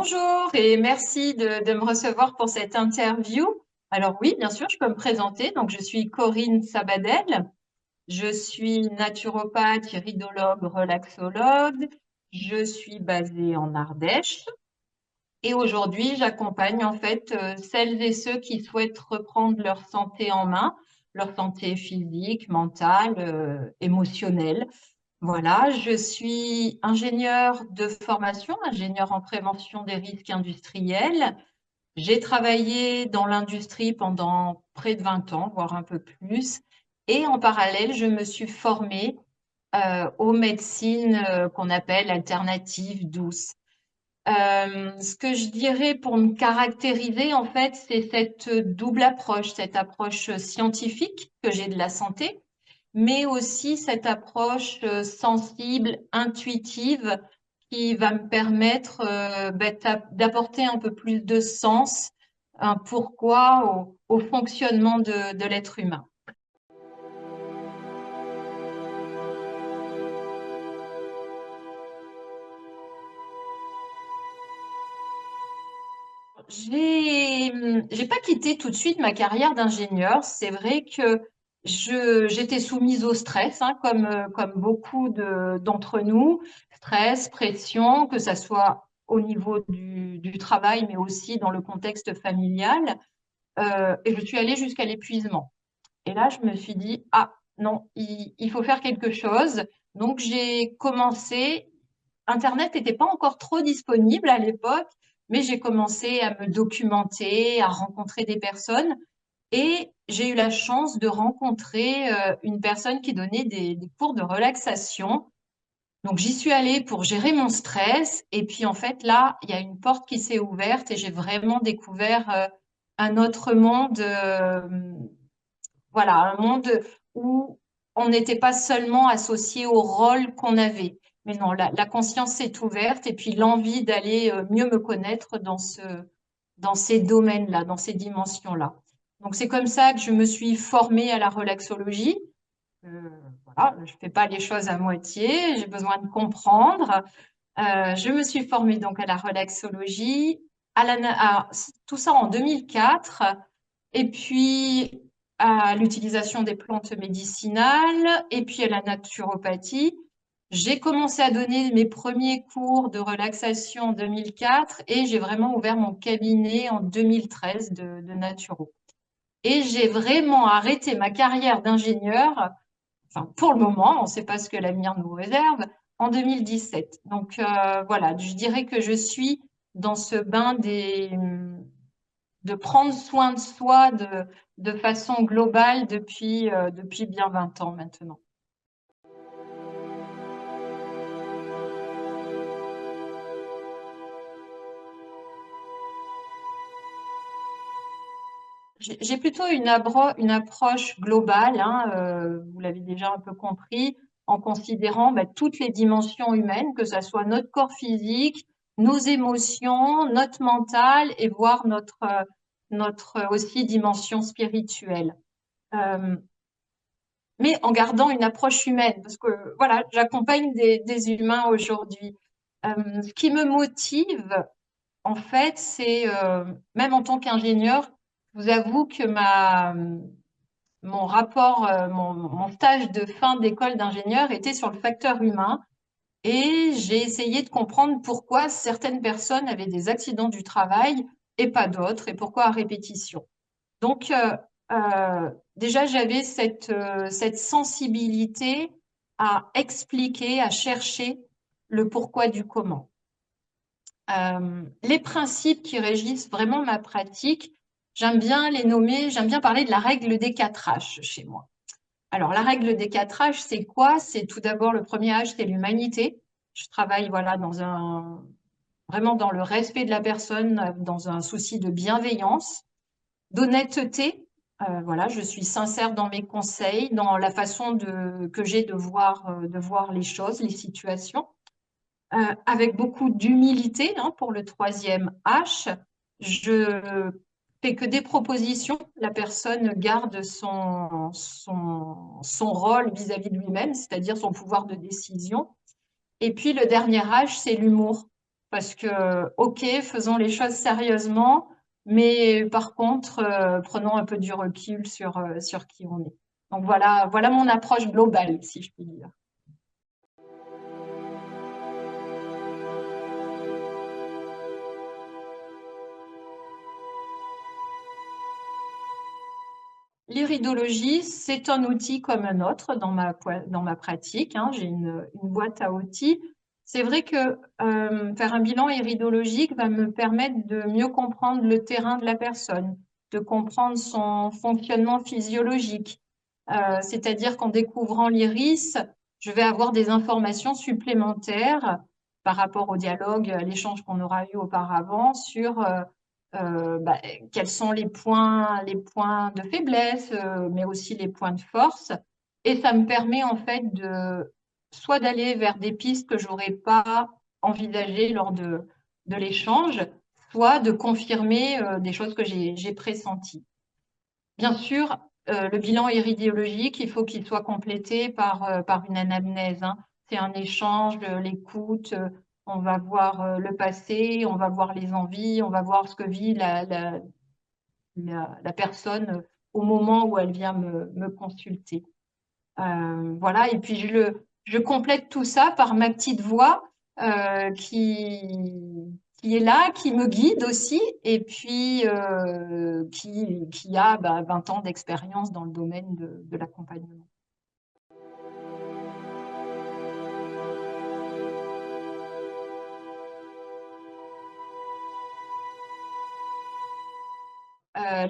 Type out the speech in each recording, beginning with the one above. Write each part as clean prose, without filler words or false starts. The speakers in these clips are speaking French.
Bonjour et merci de me recevoir pour cette interview. Alors oui, bien sûr, je peux me présenter. Donc, je suis Corinne Sabadell. Je suis naturopathe, iridologue, relaxologue. Je suis basée en Ardèche. Et aujourd'hui, j'accompagne en fait celles et ceux qui souhaitent reprendre leur santé en main, leur santé physique, mentale, émotionnelle. Voilà, je suis ingénieure de formation, ingénieure en prévention des risques industriels. J'ai travaillé dans l'industrie pendant près de 20 ans, voire un peu plus. Et en parallèle, je me suis formée aux médecines qu'on appelle alternatives douces. Ce que je dirais pour me caractériser, en fait, c'est cette double approche, cette approche scientifique que j'ai de la santé, mais aussi cette approche sensible, intuitive, qui va me permettre d'apporter un peu plus de sens, un pourquoi au fonctionnement de l'être humain. J'ai pas quitté tout de suite ma carrière d'ingénieur. C'est vrai que j'étais soumise au stress, hein, comme beaucoup d'entre nous. Stress, pression, que ça soit au niveau du travail, mais aussi dans le contexte familial. Et je suis allée jusqu'à l'épuisement. Et là, je me suis dit, ah non, il faut faire quelque chose. Donc, j'ai commencé. Internet n'était pas encore trop disponible à l'époque, mais j'ai commencé à me documenter, à rencontrer des personnes. Et j'ai eu la chance de rencontrer une personne qui donnait des cours de relaxation. Donc, j'y suis allée pour gérer mon stress. Et puis, en fait, là, il y a une porte qui s'est ouverte et j'ai vraiment découvert un autre monde. Voilà, un monde où on n'était pas seulement associé au rôle qu'on avait. Mais non, la conscience s'est ouverte et puis l'envie d'aller mieux me connaître dans ces domaines-là, dans ces dimensions-là. Donc c'est comme ça que je me suis formée à la relaxologie. Euh, voilà, je fais pas les choses à moitié, j'ai besoin de comprendre. Je me suis formée donc à la relaxologie, tout ça en 2004, et puis à l'utilisation des plantes médicinales, et puis à la naturopathie. J'ai commencé à donner mes premiers cours de relaxation en 2004 et j'ai vraiment ouvert mon cabinet en 2013 de naturo. Et j'ai vraiment arrêté ma carrière d'ingénieur, enfin pour le moment, on ne sait pas ce que l'avenir nous réserve, en 2017. Donc voilà, je dirais que je suis dans ce bain de prendre soin de soi de façon globale depuis bien 20 ans maintenant. J'ai plutôt une approche globale, hein, vous l'avez déjà un peu compris, en considérant toutes les dimensions humaines, que ce soit notre corps physique, nos émotions, notre mental et voire notre aussi dimension spirituelle. Euh, mais en gardant une approche humaine, parce que voilà, j'accompagne des humains aujourd'hui. Ce qui me motive, en fait, c'est même en tant qu'ingénieur, je vous avoue que mon rapport, mon stage de fin d'école d'ingénieur était sur le facteur humain et j'ai essayé de comprendre pourquoi certaines personnes avaient des accidents du travail et pas d'autres et pourquoi à répétition. Donc, déjà, j'avais cette sensibilité à expliquer, à chercher le pourquoi du comment. Les principes qui régissent vraiment ma pratique, j'aime bien les nommer, j'aime bien parler de la règle des 4 H chez moi. Alors, la règle des 4 H, c'est quoi? C'est tout d'abord le premier H, c'est l'humanité. Je travaille voilà, vraiment dans le respect de la personne, dans un souci de bienveillance, d'honnêteté. Voilà, je suis sincère dans mes conseils, dans la façon que j'ai de voir les choses, les situations avec beaucoup d'humilité, hein, pour le troisième H. Je fais que des propositions. La personne garde son rôle vis-à-vis de lui-même, c'est-à-dire son pouvoir de décision. Et puis le dernier H, c'est l'humour. parce que, ok, faisons les choses sérieusement, mais par contre, prenons un peu du recul sur qui on est. Donc voilà mon approche globale, si je puis dire. L'iridologie, c'est un outil comme un autre dans ma pratique, hein. J'ai une boîte à outils. C'est vrai que faire un bilan iridologique va me permettre de mieux comprendre le terrain de la personne, de comprendre son fonctionnement physiologique. C'est-à-dire qu'en découvrant l'iris, je vais avoir des informations supplémentaires par rapport au dialogue, à l'échange qu'on aura eu auparavant sur bah, quels sont les points de faiblesse, mais aussi les points de force. Et ça me permet en fait de soit d'aller vers des pistes que j'aurais pas envisagées lors de l'échange, soit de confirmer des choses que j'ai pressenties. Bien sûr, le bilan iridéologique, il faut qu'il soit complété par une anamnèse, hein. C'est un échange, l'écoute, on va voir le passé, on va voir les envies, on va voir ce que vit la personne au moment où elle vient me consulter. Voilà, et puis je complète tout ça par ma petite voix qui est là, qui me guide aussi, et puis qui a 20 ans d'expérience dans le domaine de l'accompagnement.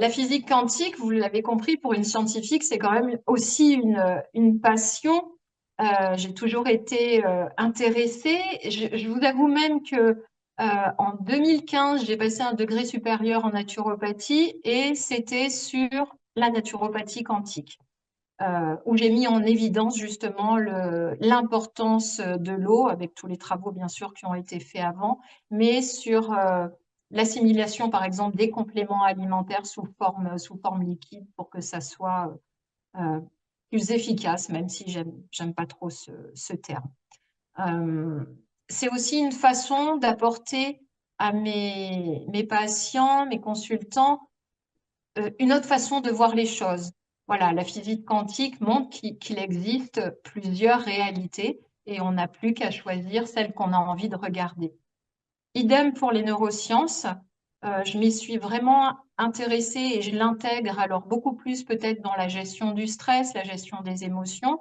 La physique quantique, vous l'avez compris, pour une scientifique, c'est quand même aussi une passion. J'ai toujours été intéressée. Je vous avoue même que en 2015, j'ai passé un degré supérieur en naturopathie et c'était sur la naturopathie quantique, où j'ai mis en évidence justement l'importance de l'eau, avec tous les travaux bien sûr qui ont été faits avant, mais sur l'assimilation par exemple des compléments alimentaires sous forme liquide pour que ça soit euh, plus efficace, même si j'aime pas trop ce terme. Euh, c'est aussi une façon d'apporter à mes patients, mes consultants, une autre façon de voir les choses. Voilà, la physique quantique montre qu'il existe plusieurs réalités et on n'a plus qu'à choisir celle qu'on a envie de regarder. Idem pour les neurosciences. Je m'y suis vraiment intéressée et je l'intègre alors beaucoup plus peut-être dans la gestion du stress, la gestion des émotions,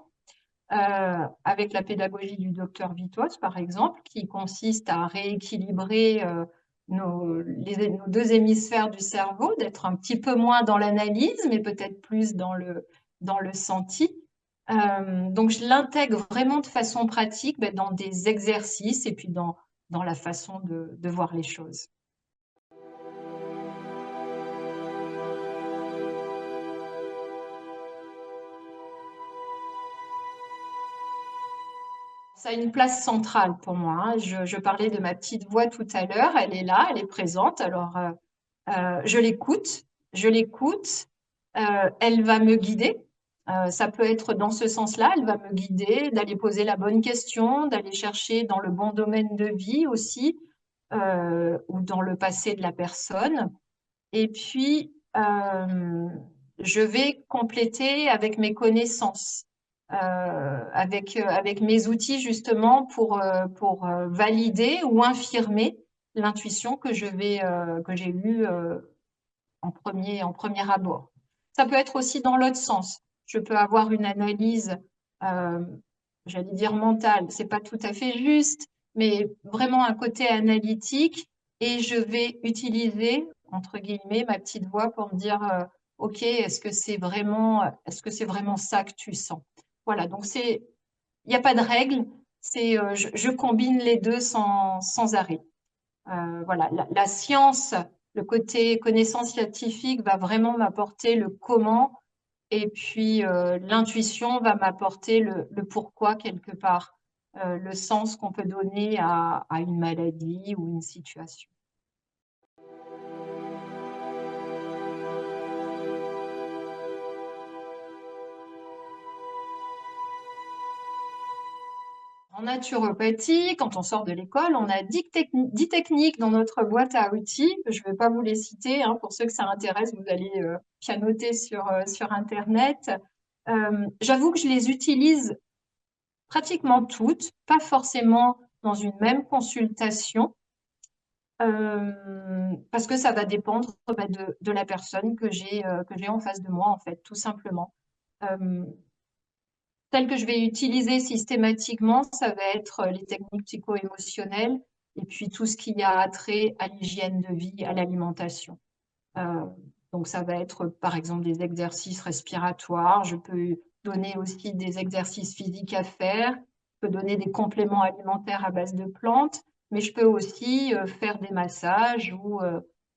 avec la pédagogie du docteur Vitos, par exemple, qui consiste à rééquilibrer nos deux hémisphères du cerveau, d'être un petit peu moins dans l'analyse, mais peut-être plus dans le senti. Donc, je l'intègre vraiment de façon pratique, ben, dans des exercices et puis dans la façon de voir les choses. Ça a une place centrale pour moi, hein. Je parlais de ma petite voix tout à l'heure, elle est là, elle est présente. Alors, je l'écoute, elle va me guider. Ça peut être dans ce sens-là, elle va me guider, d'aller poser la bonne question, d'aller chercher dans le bon domaine de vie aussi, ou dans le passé de la personne. Et puis, je vais compléter avec mes connaissances, avec mes outils justement pour valider ou infirmer l'intuition que j'ai eue en premier abord. Ça peut être aussi dans l'autre sens. Je peux avoir une analyse, euh, j'allais dire mentale, c'est pas tout à fait juste, mais vraiment un côté analytique, et je vais utiliser, entre guillemets, ma petite voix pour me dire, OK, est-ce que c'est vraiment ça que tu sens? Voilà, donc il n'y a pas de règle, je combine les deux sans arrêt. Voilà, la science, le côté connaissance scientifique va vraiment m'apporter le comment, et puis l'intuition va m'apporter le pourquoi quelque part, le sens qu'on peut donner à une maladie ou une situation. En naturopathie, quand on sort de l'école, on a 10 techniques dans notre boîte à outils. Je ne vais pas vous les citer, hein, pour ceux que ça intéresse, vous allez pianoter sur Internet. J'avoue que je les utilise pratiquement toutes, pas forcément dans une même consultation, parce que ça va dépendre de la personne que j'ai en face de moi, en fait, tout simplement. Euh, Celles que je vais utiliser systématiquement, ça va être les techniques psycho-émotionnelles et puis tout ce qui a trait à l'hygiène de vie, à l'alimentation. Euh, donc ça va être par exemple des exercices respiratoires. Je peux donner aussi des exercices physiques à faire. Je peux donner des compléments alimentaires à base de plantes, mais je peux aussi faire des massages ou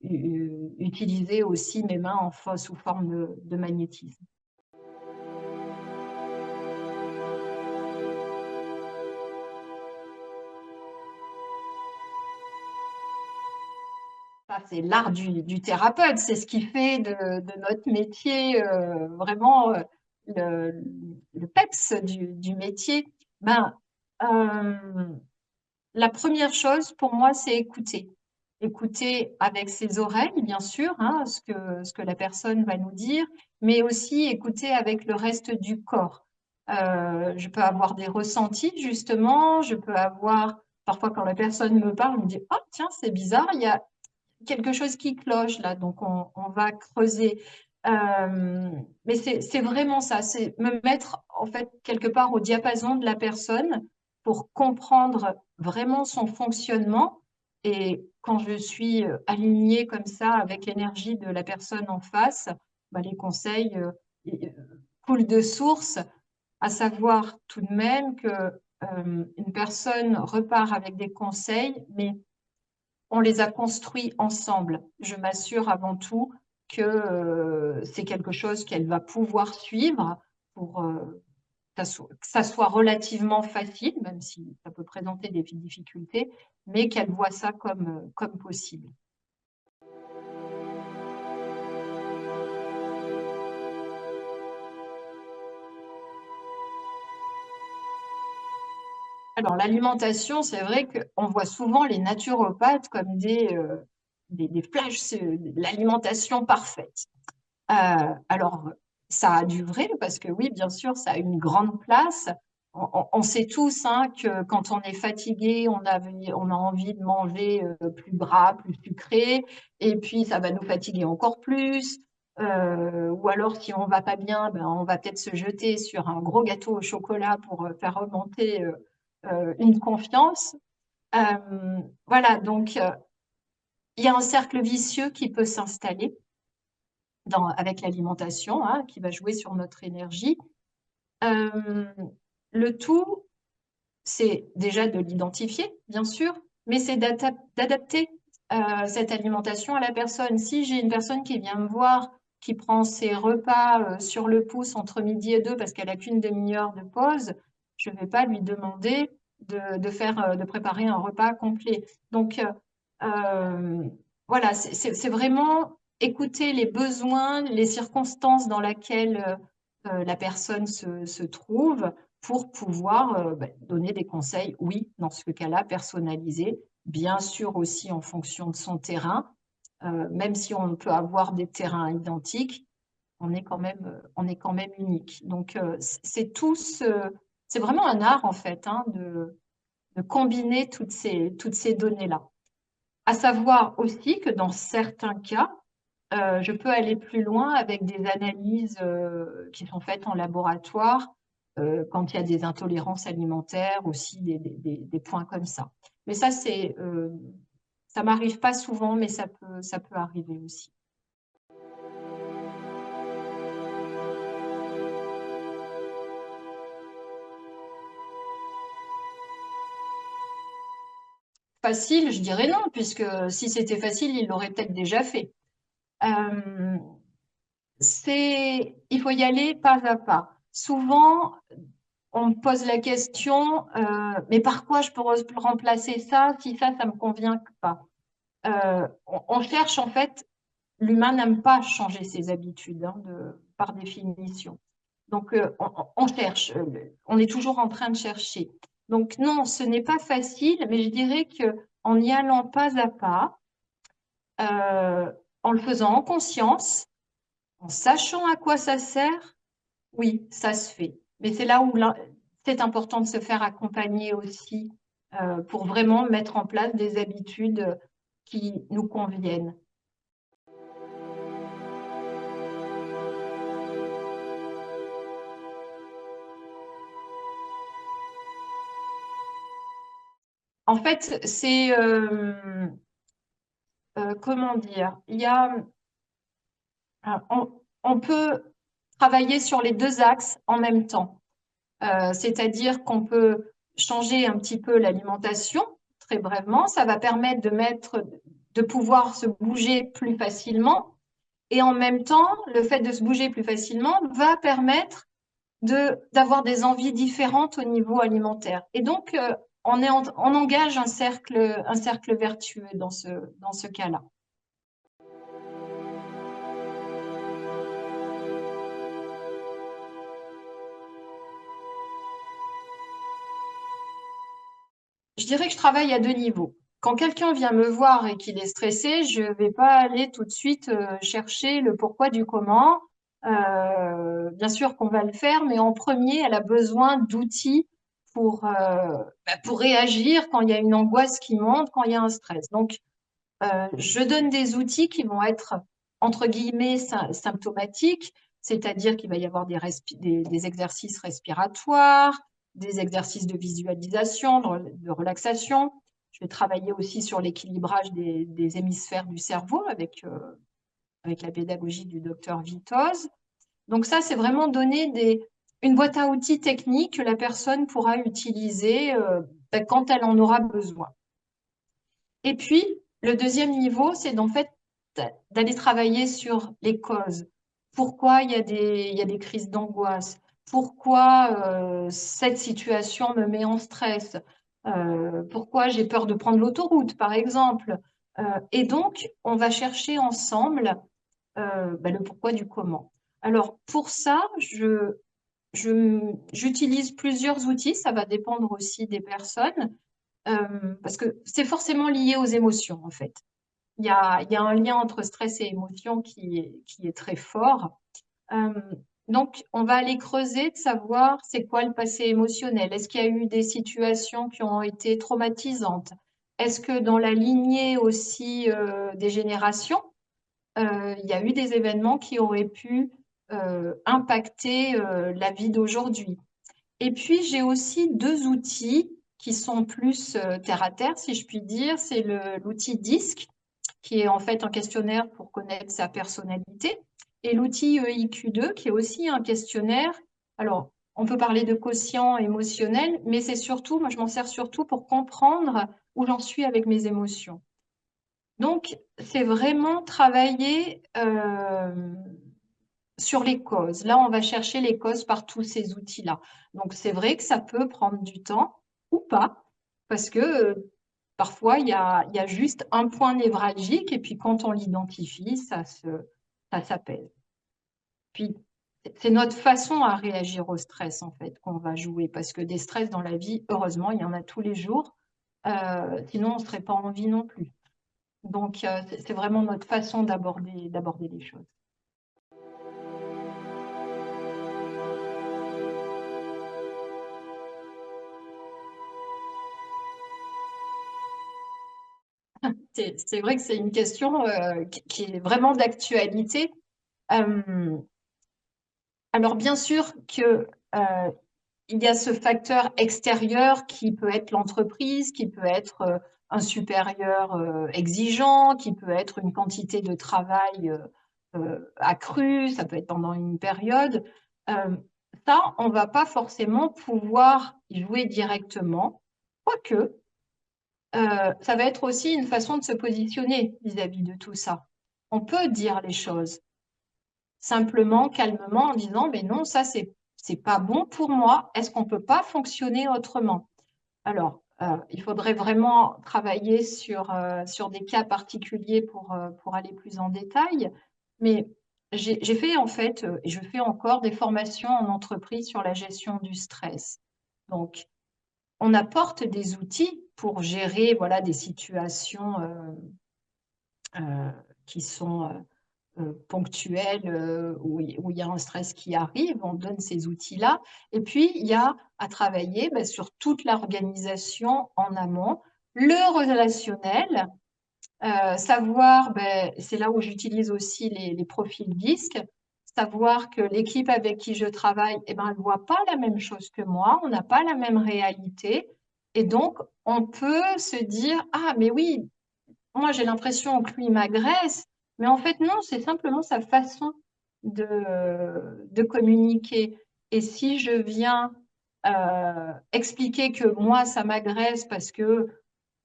utiliser aussi mes mains sous forme de magnétisme. Ça, c'est l'art du thérapeute, c'est ce qui fait de notre métier vraiment le, le peps du métier. Ben, euh, la première chose pour moi, c'est écouter. Écouter avec ses oreilles, bien sûr, hein, ce que la personne va nous dire, mais aussi écouter avec le reste du corps. Je peux avoir des ressentis, justement, je peux avoir, parfois quand la personne me parle, je me dis, oh tiens, c'est bizarre, il y a quelque chose qui cloche là, donc on va creuser. Mais c'est vraiment ça, c'est me mettre en fait quelque part au diapason de la personne pour comprendre vraiment son fonctionnement. Et quand je suis alignée comme ça avec l'énergie de la personne en face, bah, les conseils coulent de source, à savoir tout de même que une personne repart avec des conseils, mais on les a construits ensemble. Je m'assure avant tout que c'est quelque chose qu'elle va pouvoir suivre pour que ça soit relativement facile, même si ça peut présenter des difficultés, mais qu'elle voit ça comme possible. Alors, l'alimentation, c'est vrai qu'on voit souvent les naturopathes comme des flashs, c'est l'alimentation parfaite. Alors, ça a du vrai, parce que oui, bien sûr, ça a une grande place. On sait tous hein, que quand on est fatigué, on a envie de manger plus gras, plus sucré, et puis ça va nous fatiguer encore plus. Ou alors, si on va pas bien, ben, on va peut-être se jeter sur un gros gâteau au chocolat pour faire remonter une confiance. Voilà, donc il y a un cercle vicieux qui peut s'installer avec l'alimentation, hein, qui va jouer sur notre énergie. Euh, le tout, c'est déjà de l'identifier, bien sûr, mais c'est d'adapter cette alimentation à la personne. Si j'ai une personne qui vient me voir, qui prend ses repas sur le pouce entre midi et deux parce qu'elle n'a qu'une demi-heure de pause, je ne vais pas lui demander de préparer un repas complet. Donc, voilà, c'est vraiment écouter les besoins, les circonstances dans lesquelles la personne se trouve pour pouvoir donner des conseils, oui, dans ce cas-là, personnalisés, bien sûr aussi en fonction de son terrain, même si on peut avoir des terrains identiques, on est quand même unique. Donc, c'est vraiment un art, en fait, hein, de combiner toutes ces données-là. À savoir aussi que dans certains cas, je peux aller plus loin avec des analyses qui sont faites en laboratoire quand il y a des intolérances alimentaires, aussi des points comme ça. Mais ça m'arrive pas souvent, mais ça peut arriver aussi. Facile, je dirais non, puisque si c'était facile, il l'aurait peut-être déjà fait. Euh, il faut y aller pas à pas. Souvent, on me pose la question, mais par quoi je peux remplacer ça si ça me convient pas? On cherche en fait, l'humain n'aime pas changer ses habitudes hein, par définition. Donc on cherche, on est toujours en train de chercher. Donc non, ce n'est pas facile, mais je dirais que en y allant pas à pas, en le faisant en conscience, en sachant à quoi ça sert, oui, ça se fait. Mais c'est là où c'est important de se faire accompagner aussi pour vraiment mettre en place des habitudes qui nous conviennent. En fait, c'est comment dire, on peut travailler sur les deux axes en même temps. C'est-à-dire qu'on peut changer un petit peu l'alimentation, très brièvement. Ça va permettre de pouvoir se bouger plus facilement. Et en même temps, le fait de se bouger plus facilement va permettre d'avoir des envies différentes au niveau alimentaire. Et donc, on engage un cercle vertueux dans ce cas-là. Je dirais que je travaille à deux niveaux. Quand quelqu'un vient me voir et qu'il est stressé, je ne vais pas aller tout de suite chercher le pourquoi du comment. Bien sûr qu'on va le faire, mais en premier, elle a besoin d'outils pour réagir quand il y a une angoisse qui monte, quand il y a un stress. Donc, je donne des outils qui vont être, entre guillemets, symptomatiques, c'est-à-dire qu'il va y avoir des exercices respiratoires, des exercices de visualisation, de relaxation. Je vais travailler aussi sur l'équilibrage des hémisphères du cerveau avec la pédagogie du docteur Vitoz. Donc ça, c'est vraiment donner une boîte à outils technique que la personne pourra utiliser quand elle en aura besoin. Et puis, le deuxième niveau, c'est d'en fait d'aller travailler sur les causes. Pourquoi il y a des crises d'angoisse? Pourquoi cette situation me met en stress? Pourquoi j'ai peur de prendre l'autoroute, par exemple? Et donc, on va chercher ensemble le pourquoi du comment. Alors, pour ça, j'utilise plusieurs outils, ça va dépendre aussi des personnes. Parce que c'est forcément lié aux émotions, en fait. Il y a un lien entre stress et émotion qui est très fort. Euh, donc, on va aller creuser de savoir c'est quoi le passé émotionnel. Est-ce qu'il y a eu des situations qui ont été traumatisantes? Est-ce que dans la lignée aussi des générations, il y a eu des événements qui auraient pu impacter la vie d'aujourd'hui? Et puis, j'ai aussi deux outils qui sont plus terre à terre, si je puis dire. C'est l'outil DISC, qui est en fait un questionnaire pour connaître sa personnalité, et l'outil EIQ2, qui est aussi un questionnaire. Alors, on peut parler de quotient émotionnel, mais c'est surtout, moi je m'en sers surtout pour comprendre où j'en suis avec mes émotions. Donc, c'est vraiment travailler sur les causes. Là, on va chercher les causes par tous ces outils-là. Donc, c'est vrai que ça peut prendre du temps ou pas, parce que parfois, il y a juste un point névralgique, et puis quand on l'identifie, ça s'apaise. Puis, c'est notre façon à réagir au stress, en fait, qu'on va jouer, parce que des stress dans la vie, heureusement, il y en a tous les jours. Sinon, on ne serait pas en vie non plus. Donc, c'est vraiment notre façon d'aborder les choses. C'est vrai que c'est une question qui est vraiment d'actualité. Euh, alors bien sûr que il y a ce facteur extérieur qui peut être l'entreprise, qui peut être un supérieur exigeant, qui peut être une quantité de travail accrue, ça peut être pendant une période. Euh, Ça, on va pas forcément pouvoir y jouer directement, quoique ça va être aussi une façon de se positionner vis-à-vis de tout ça. On peut dire les choses simplement, calmement, en disant, mais non, ça, c'est pas bon pour moi. Est-ce qu'on peut pas fonctionner autrement? Alors, il faudrait vraiment travailler sur des cas particuliers pour aller plus en détail. Mais j'ai fait en fait, et je fais encore des formations en entreprise sur la gestion du stress. Donc, on apporte des outils pour gérer voilà, des situations qui sont ponctuelles, où il y a un stress qui arrive, on donne ces outils-là. Et puis, il y a à travailler sur toute l'organisation en amont, le relationnel, savoir, c'est là où j'utilise aussi les profils DISC, savoir que l'équipe avec qui je travaille, eh ben, elle ne voit pas la même chose que moi, on n'a pas la même réalité. Et donc, on peut se dire, ah, mais oui, moi j'ai l'impression que lui m'agresse, mais en fait, non, c'est simplement sa façon de communiquer. Et si je viens expliquer que moi, ça m'agresse parce que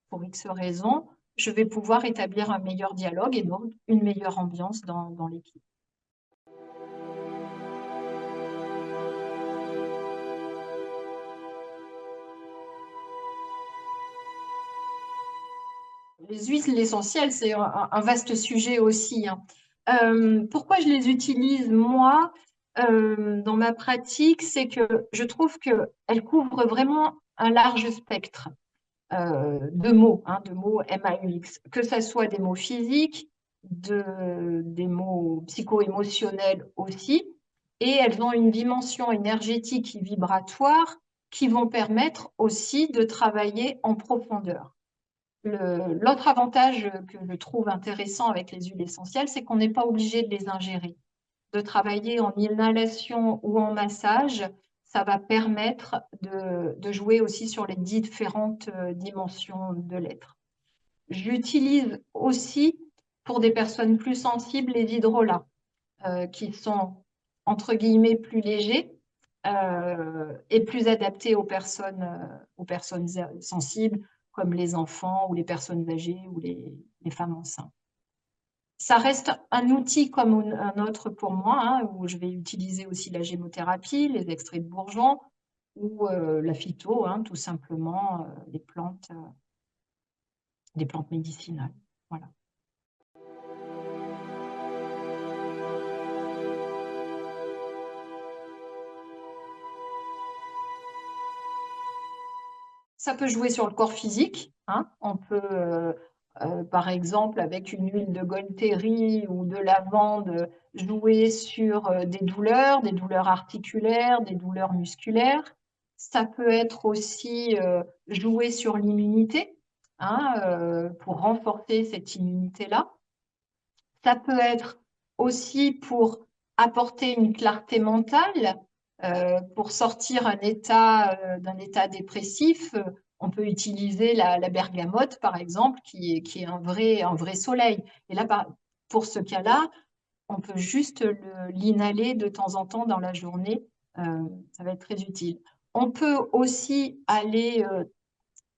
pour X raisons, je vais pouvoir établir un meilleur dialogue et donc une meilleure ambiance dans l'équipe. Les huiles essentielles, c'est un vaste sujet aussi, hein. Pourquoi je les utilise moi dans ma pratique, c'est que je trouve qu'elles couvrent vraiment un large spectre de mots, hein, de mots MAUX, que ce soit des mots physiques, des mots psycho-émotionnels aussi, et elles ont une dimension énergétique et vibratoire qui vont permettre aussi de travailler en profondeur. L'autre avantage que je trouve intéressant avec les huiles essentielles, c'est qu'on n'est pas obligé de les ingérer. De travailler en inhalation ou en massage, ça va permettre de jouer aussi sur les différentes dimensions de l'être. J'utilise aussi pour des personnes plus sensibles les hydrolats, qui sont entre guillemets plus légers et plus adaptés aux personnes sensibles, comme les enfants ou les personnes âgées ou les femmes enceintes. Ça reste un outil comme un autre pour moi, hein, où je vais utiliser aussi la gémothérapie, les extraits de bourgeon ou la phyto, hein, tout simplement des plantes médicinales. Voilà. Ça peut jouer sur le corps physique, hein. On peut, par exemple, avec une huile de Golteri ou de lavande, jouer sur des douleurs articulaires, des douleurs musculaires. Ça peut être aussi jouer sur l'immunité, hein, pour renforcer cette immunité-là. Ça peut être aussi pour apporter une clarté mentale, pour sortir d'un état dépressif. On peut utiliser la bergamote, par exemple, qui est un vrai soleil. Et là, pour ce cas-là, on peut juste l'inhaler de temps en temps dans la journée. Ça va être très utile. On peut aussi aller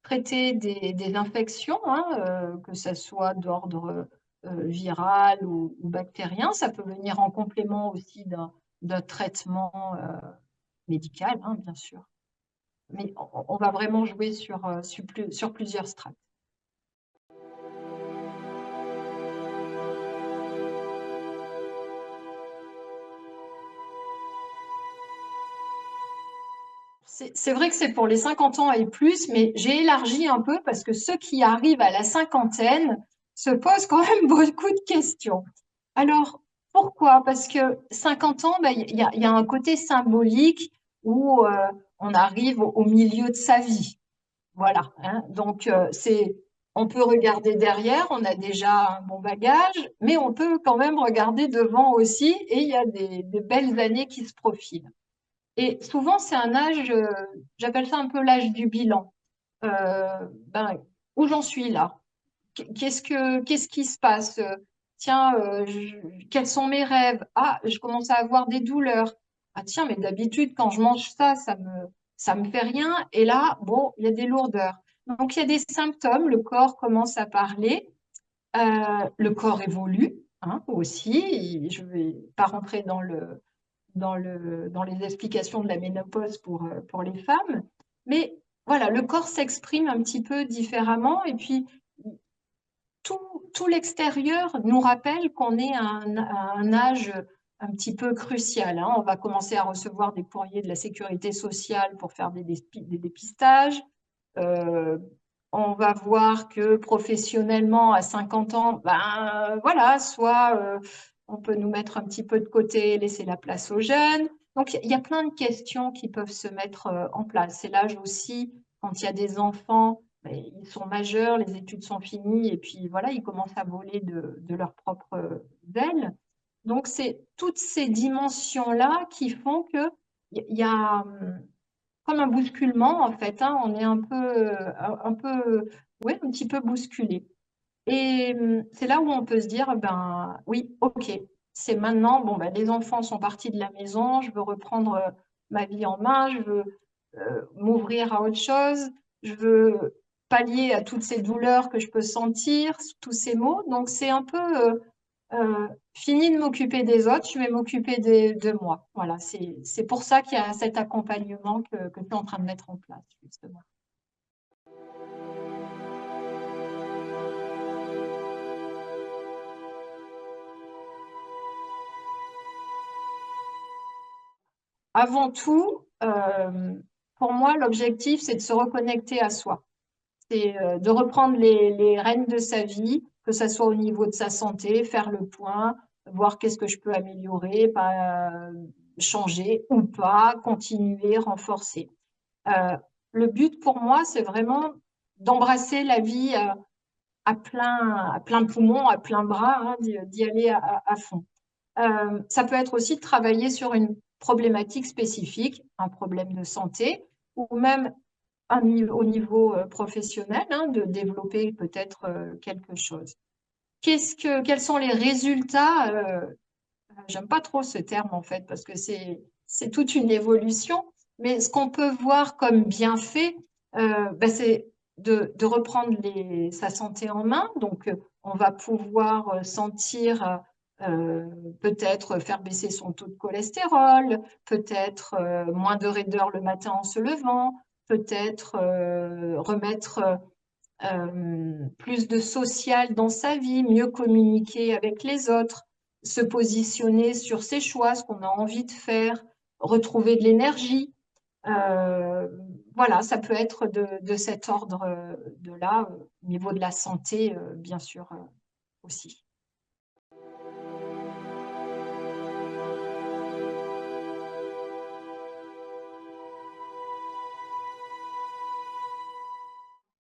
traiter des infections, hein, que ce soit d'ordre viral ou bactérien. Ça peut venir en complément aussi d'un traitement médical, hein, bien sûr. Mais on va vraiment jouer sur plusieurs strates. C'est vrai que c'est pour les 50 ans et plus, mais j'ai élargi un peu parce que ceux qui arrivent à la cinquantaine se posent quand même beaucoup de questions. Alors, pourquoi? Parce que 50 ans, il y a un côté symbolique où on arrive au milieu de sa vie. Voilà, hein. Donc, on peut regarder derrière, on a déjà un bon bagage, mais on peut quand même regarder devant aussi, et il y a des belles années qui se profilent. Et souvent, c'est un âge, j'appelle ça un peu l'âge du bilan. Ben, où j'en suis là? Qu'est-ce qui se passe? Tiens, quels sont mes rêves? Ah, je commence à avoir des douleurs. Ah tiens, mais d'habitude, quand je mange ça, ça me fait rien. Et là, bon, il y a des lourdeurs. Donc, il y a des symptômes, le corps commence à parler, le corps évolue, hein, aussi. Et je ne vais pas rentrer dans les explications de la ménopause pour les femmes. Mais voilà, le corps s'exprime un petit peu différemment. Et puis, tout l'extérieur nous rappelle qu'on est à un âge un petit peu crucial, hein. On va commencer à recevoir des courriers de la sécurité sociale pour faire des dépistages. Euh, on va voir que professionnellement, à 50 ans, ben voilà, soit on peut nous mettre un petit peu de côté, laisser la place aux jeunes. Donc, il y a plein de questions qui peuvent se mettre en place. C'est l'âge aussi, quand il y a des enfants, ben, ils sont majeurs, les études sont finies, et puis voilà, ils commencent à voler de leurs propres ailes. Donc, c'est toutes ces dimensions-là qui font que il y a comme un bousculement, en fait, hein. On est ouais, un petit peu bousculé. Et c'est là où on peut se dire, ben oui, ok, c'est maintenant, bon, ben, les enfants sont partis de la maison, je veux reprendre ma vie en main, je veux m'ouvrir à autre chose, je veux pallier à toutes ces douleurs que je peux sentir, tous ces maux. Donc c'est un peu fini de m'occuper des autres, je vais m'occuper de moi. Voilà, c'est pour ça qu'il y a cet accompagnement que tu es en train de mettre en place, justement. Avant tout, pour moi, l'objectif, c'est de se reconnecter à soi. C'est de reprendre les rênes de sa vie, que ce soit au niveau de sa santé, faire le point, voir qu'est-ce que je peux améliorer, pas, changer ou pas, continuer, renforcer. Euh, le but pour moi, c'est vraiment d'embrasser la vie à plein poumon, à plein bras, hein, d'y aller à fond. Ça peut être aussi de travailler sur une problématique spécifique, un problème de santé, ou même au niveau professionnel, hein, de développer peut-être quelque chose. Quels sont les résultats? J'aime pas trop ce terme en fait, parce que c'est toute une évolution, mais ce qu'on peut voir comme bienfait, ben, c'est de reprendre sa santé en main. Donc, on va pouvoir sentir peut-être faire baisser son taux de cholestérol, peut-être moins de raideur le matin en se levant, peut-être remettre plus de social dans sa vie, mieux communiquer avec les autres, se positionner sur ses choix, ce qu'on a envie de faire, retrouver de l'énergie. Euh, voilà, ça peut être de cet ordre de là, au niveau de la santé, bien sûr, aussi.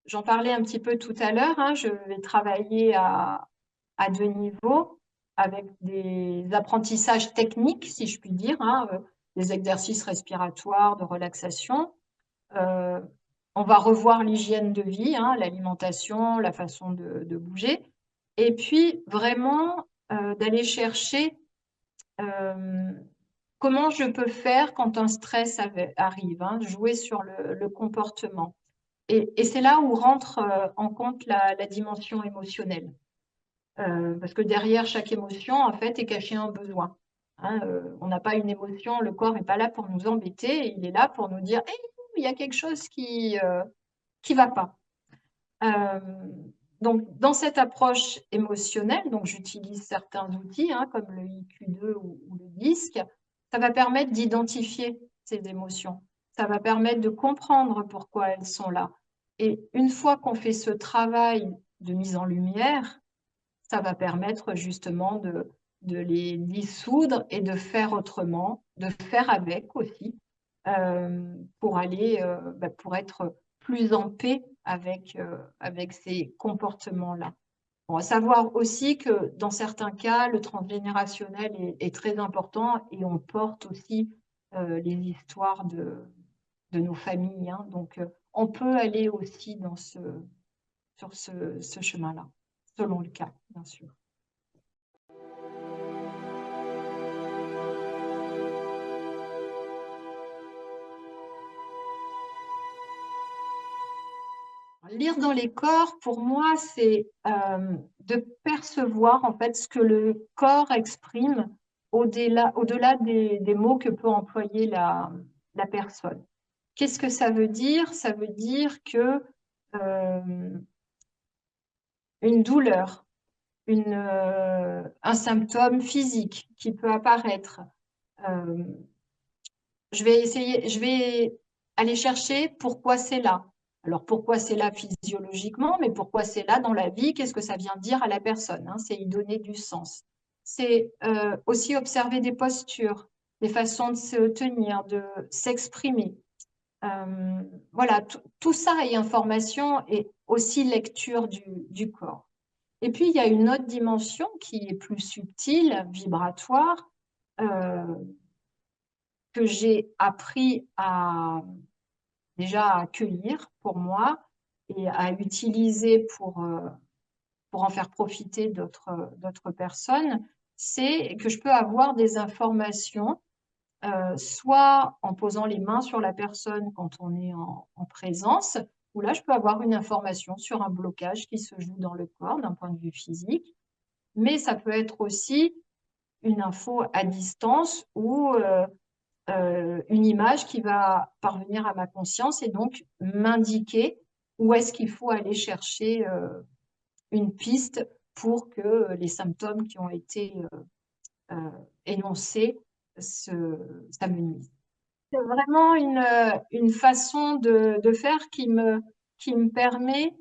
J'en parlais un petit peu tout à l'heure, hein, je vais travailler à deux niveaux avec des apprentissages techniques, si je puis dire, hein, des exercices respiratoires, de relaxation. Euh, on va revoir l'hygiène de vie, hein, l'alimentation, la façon de bouger. Et puis, vraiment, d'aller chercher euh, comment je peux faire quand un stress arrive, hein, jouer sur le comportement. Et c'est là où rentre en compte la dimension émotionnelle. Parce que derrière chaque émotion, en fait, est caché un besoin. Hein, on n'a pas une émotion, le corps n'est pas là pour nous embêter, il est là pour nous dire, hey, il y a quelque chose qui va pas. Euh, donc, dans cette approche émotionnelle, donc j'utilise certains outils, hein, comme le IQ2 ou le DISC, ça va permettre d'identifier ces émotions. Ça va permettre de comprendre pourquoi elles sont là. Et une fois qu'on fait ce travail de mise en lumière, ça va permettre justement de les dissoudre et de faire autrement, de faire avec aussi, pour aller, pour être plus en paix avec ces comportements-là. Bon, à savoir aussi que dans certains cas, le transgénérationnel est très important et on porte aussi les histoires de nos familles, hein. Donc, on peut aller aussi sur ce chemin-là, selon le cas, bien sûr. Lire dans les corps, pour moi, c'est de percevoir en fait ce que le corps exprime au-delà des mots que peut employer la personne. Qu'est-ce que ça veut dire? Ça veut dire que euh, une douleur, un symptôme physique qui peut apparaître, euh, je vais aller chercher pourquoi c'est là. Alors pourquoi c'est là physiologiquement, mais pourquoi c'est là dans la vie? Qu'est-ce que ça vient dire à la personne, hein? C'est y donner du sens. C'est aussi observer des postures, des façons de se tenir, de s'exprimer. Voilà, tout ça est information et aussi lecture du corps. Et puis, il y a une autre dimension qui est plus subtile, vibratoire, euh, que j'ai appris à déjà à accueillir pour moi et à utiliser pour en faire profiter d'autres personnes, c'est que je peux avoir des informations, soit en posant les mains sur la personne quand on est en présence, ou là, je peux avoir une information sur un blocage qui se joue dans le corps d'un point de vue physique, mais ça peut être aussi une info à distance ou une image qui va parvenir à ma conscience et donc m'indiquer où est-ce qu'il faut aller chercher une piste pour que les symptômes qui ont été énoncés s'amenuisent. C'est vraiment une façon de faire qui me permet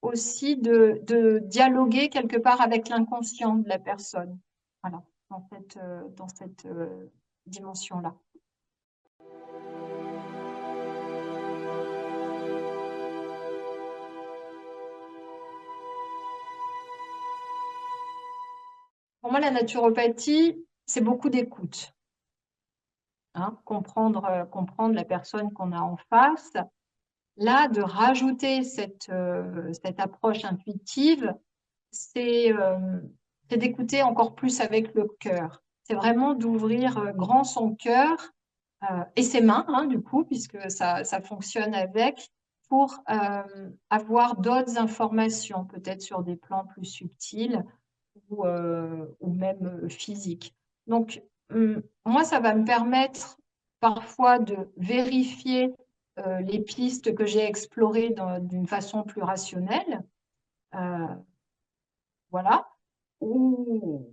aussi de dialoguer quelque part avec l'inconscient de la personne. Voilà, dans cette dimension-là. Pour moi, la naturopathie, c'est beaucoup d'écoute, hein, comprendre la personne qu'on a en face. Là, de rajouter cette approche intuitive, c'est d'écouter encore plus avec le cœur. C'est vraiment d'ouvrir grand son cœur et ses mains, hein, du coup, puisque ça fonctionne avec, pour avoir d'autres informations, peut-être sur des plans plus subtils ou même physiques. Donc, moi, ça va me permettre parfois de vérifier les pistes que j'ai explorées d'une façon plus rationnelle. Euh, voilà. Ou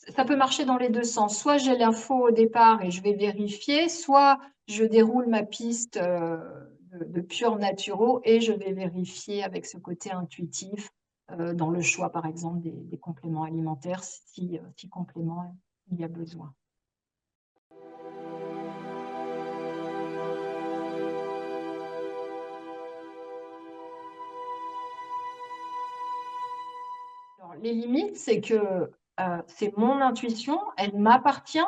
ça peut marcher dans les deux sens. Soit j'ai l'info au départ et je vais vérifier, soit je déroule ma piste de pur naturaux et je vais vérifier avec ce côté intuitif dans le choix, par exemple, des compléments alimentaires, si complément il y a besoin. Alors, les limites, c'est que c'est mon intuition, elle m'appartient.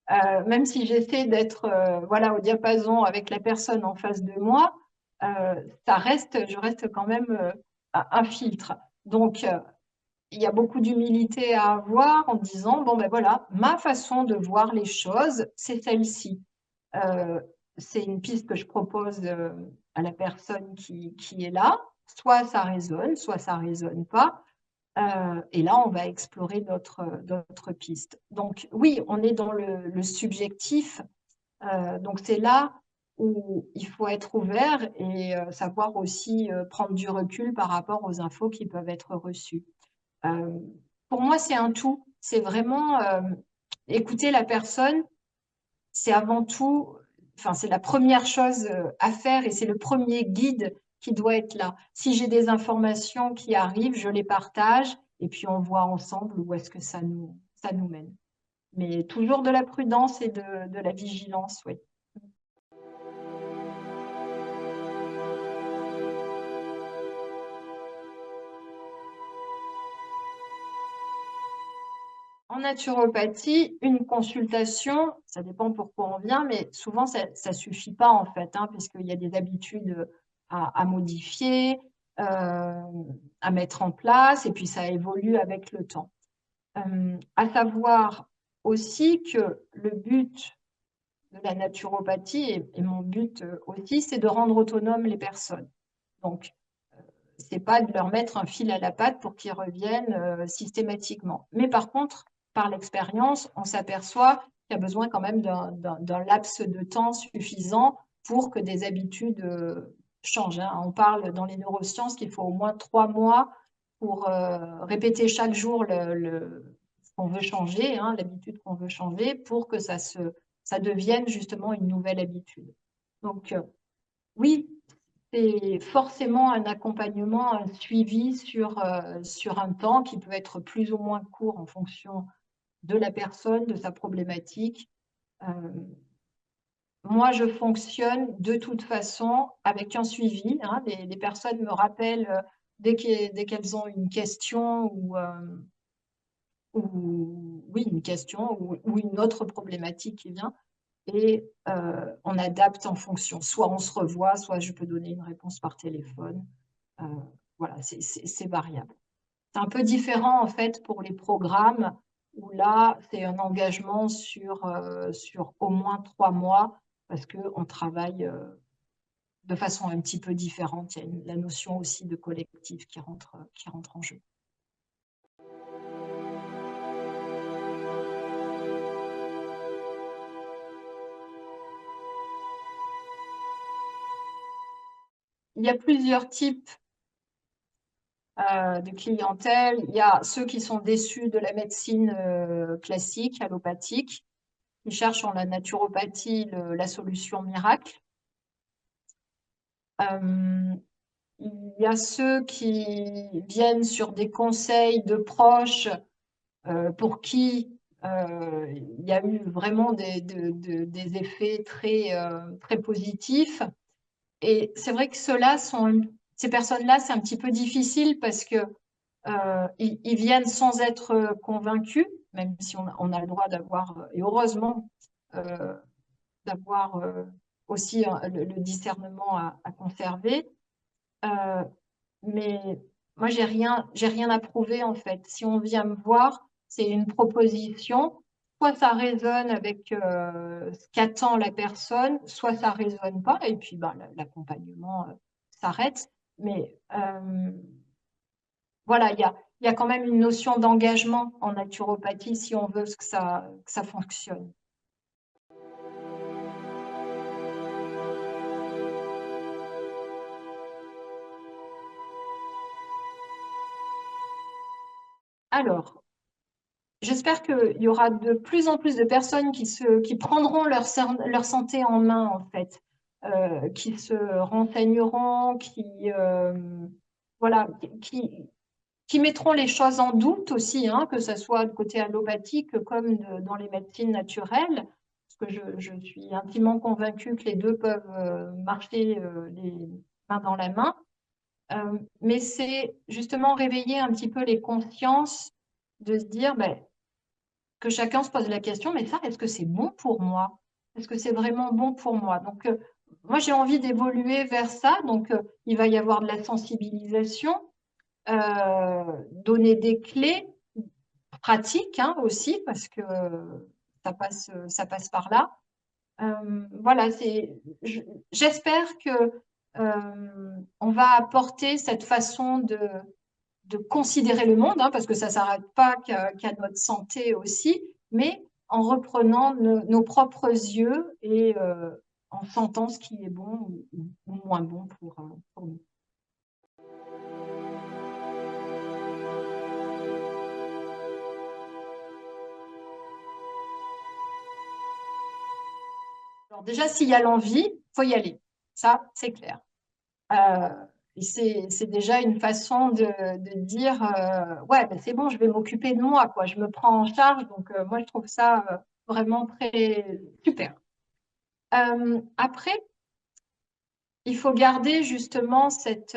Même si j'essaie d'être voilà, au diapason avec la personne en face de moi, je reste quand même un filtre. Donc, il y a beaucoup d'humilité à avoir en disant, bon ben voilà, ma façon de voir les choses, c'est celle-ci. Euh, c'est une piste que je propose à la personne qui est là. Soit ça résonne pas. Et là, on va explorer d'autres pistes. Donc oui, on est dans le subjectif. Donc c'est là où il faut être ouvert et savoir aussi prendre du recul par rapport aux infos qui peuvent être reçues. Euh, pour moi, c'est un tout. C'est vraiment écouter la personne. C'est avant tout, enfin, c'est la première chose à faire et c'est le premier guide qui doit être là. Si j'ai des informations qui arrivent, je les partage et puis on voit ensemble où est-ce que ça nous mène. Mais toujours de la prudence et de la vigilance, oui. En naturopathie, une consultation, ça dépend pourquoi on vient, mais souvent ça suffit pas en fait, hein, puisqu'il y a des habitudes à modifier, euh, à mettre en place, et puis ça évolue avec le temps. À savoir aussi que le but de la naturopathie, et mon but aussi, c'est de rendre autonomes les personnes. Donc, c'est pas de leur mettre un fil à la patte pour qu'ils reviennent systématiquement. Mais par contre, par l'expérience, on s'aperçoit qu'il y a besoin quand même d'un laps de temps suffisant pour que des habitudes changent, hein. On parle dans les neurosciences qu'il faut au moins 3 mois pour répéter chaque jour ce qu'on veut changer, hein, l'habitude qu'on veut changer, pour que ça devienne justement une nouvelle habitude. Donc, oui, c'est forcément un accompagnement, un suivi sur un temps qui peut être plus ou moins court en fonction de la personne, de sa problématique. Moi, je fonctionne de toute façon avec un suivi, hein. Les personnes me rappellent dès qu'elles ont une question ou oui, une question ou une autre problématique qui vient. Et on adapte en fonction. Soit on se revoit, soit je peux donner une réponse par téléphone. Euh, voilà, c'est variable. C'est un peu différent en fait pour les programmes où là, c'est un engagement sur au moins 3 mois parce qu'on travaille de façon un petit peu différente. Il y a la notion aussi de collectif qui rentre en jeu. Il y a plusieurs types de clientèle. Il y a ceux qui sont déçus de la médecine classique, allopathique, qui cherchent en la naturopathie la solution miracle. Il y a ceux qui viennent sur des conseils de proches pour qui il y a eu vraiment des effets très positifs. Et c'est vrai que ces personnes-là, c'est un petit peu difficile parce que ils viennent sans être convaincus, même si on a le droit d'avoir, et heureusement, euh, d'avoir aussi le discernement à conserver. Euh, mais moi, j'ai rien à prouver en fait. Si on vient me voir, c'est une proposition. Soit ça résonne avec ce qu'attend la personne, soit ça résonne pas, et puis ben, l'accompagnement s'arrête. Mais voilà, il y a quand même une notion d'engagement en naturopathie si on veut que ça fonctionne. Alors, j'espère qu'il y aura de plus en plus de personnes qui prendront leur santé en main, en fait, qui se renseigneront, voilà, qui mettront les choses en doute aussi, hein, que ce soit de côté allopathique comme dans les médecines naturelles, parce que je suis intimement convaincue que les deux peuvent marcher les mains dans la main. Mais c'est justement réveiller un petit peu les consciences de se dire, ben, que chacun se pose la question, mais ça, est-ce que c'est bon pour moi? Est-ce que c'est vraiment bon pour moi? Donc, moi, j'ai envie d'évoluer vers ça. Donc, il va y avoir de la sensibilisation, donner des clés pratiques hein, aussi, parce que ça passe par là. Voilà, j'espère que on va apporter cette façon de considérer le monde, hein, parce que ça ne s'arrête pas qu'à notre santé aussi, mais en reprenant nos propres yeux et en sentant ce qui est bon ou moins bon pour nous. Alors déjà, s'il y a l'envie, il faut y aller. Ça, c'est clair. Euh, et c'est déjà une façon de dire, ouais, ben c'est bon, je vais m'occuper de moi, quoi. Je me prends en charge. Donc, moi, je trouve ça vraiment très super. Après, il faut garder justement cette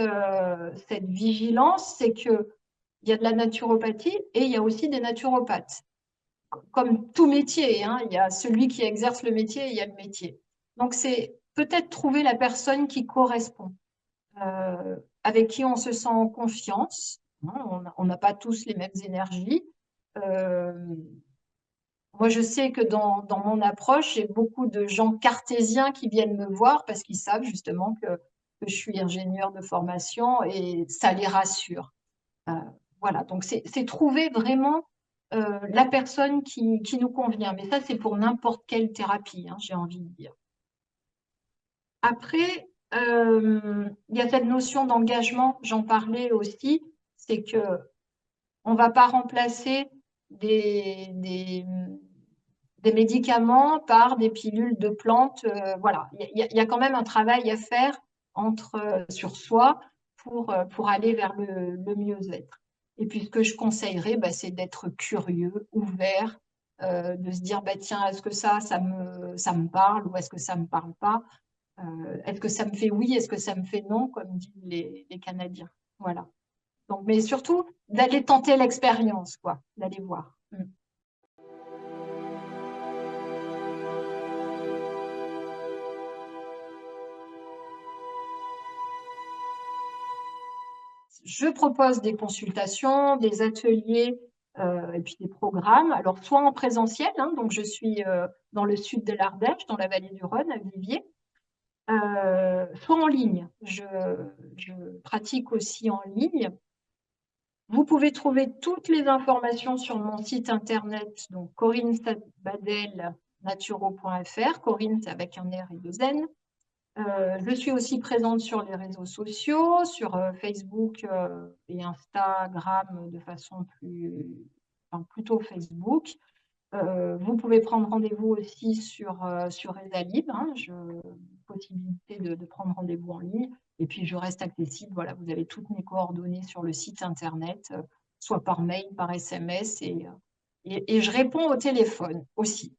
vigilance, c'est que il y a de la naturopathie et il y a aussi des naturopathes. Comme tout métier, hein, il y a celui qui exerce le métier et il y a le métier. Donc, c'est peut-être trouver la personne qui correspond, avec qui on se sent en confiance. Hein, on n'a pas tous les mêmes énergies. Euh, Moi, je sais que dans mon approche, j'ai beaucoup de gens cartésiens qui viennent me voir parce qu'ils savent justement que je suis ingénieure de formation et ça les rassure. Euh, voilà, donc c'est trouver vraiment la personne qui nous convient. Mais ça, c'est pour n'importe quelle thérapie, hein, j'ai envie de dire. Après, il y a cette notion d'engagement, j'en parlais aussi, c'est que on va pas remplacer des médicaments par des pilules de plantes. Voilà, il y a quand même un travail à faire sur soi pour aller vers le mieux-être. Et puis, ce que je conseillerais, bah, c'est d'être curieux, ouvert, de se dire, bah, tiens, est-ce que ça me parle ou est-ce que ça ne me parle pas? Est-ce que ça me fait oui, est-ce que ça me fait non, comme disent les Canadiens. Voilà. Donc, mais surtout, d'aller tenter l'expérience, quoi, d'aller voir. Mm. Je propose des consultations, des ateliers et puis des programmes. Alors, soit en présentiel, hein, donc je suis dans le sud de l'Ardèche, dans la vallée du Rhône, à Viviers, soit en ligne. Je pratique aussi en ligne. Vous pouvez trouver toutes les informations sur mon site internet, donc corinnesabadel.naturo.fr. Corinne, c'est avec un R et deux N. Je suis aussi présente sur les réseaux sociaux, sur Facebook et Instagram de façon plutôt Facebook. Vous pouvez prendre rendez-vous aussi sur Esalib, hein, possibilité de prendre rendez-vous en ligne. Et puis, je reste accessible. Voilà, vous avez toutes mes coordonnées sur le site internet, soit par mail, par SMS, et je réponds au téléphone aussi.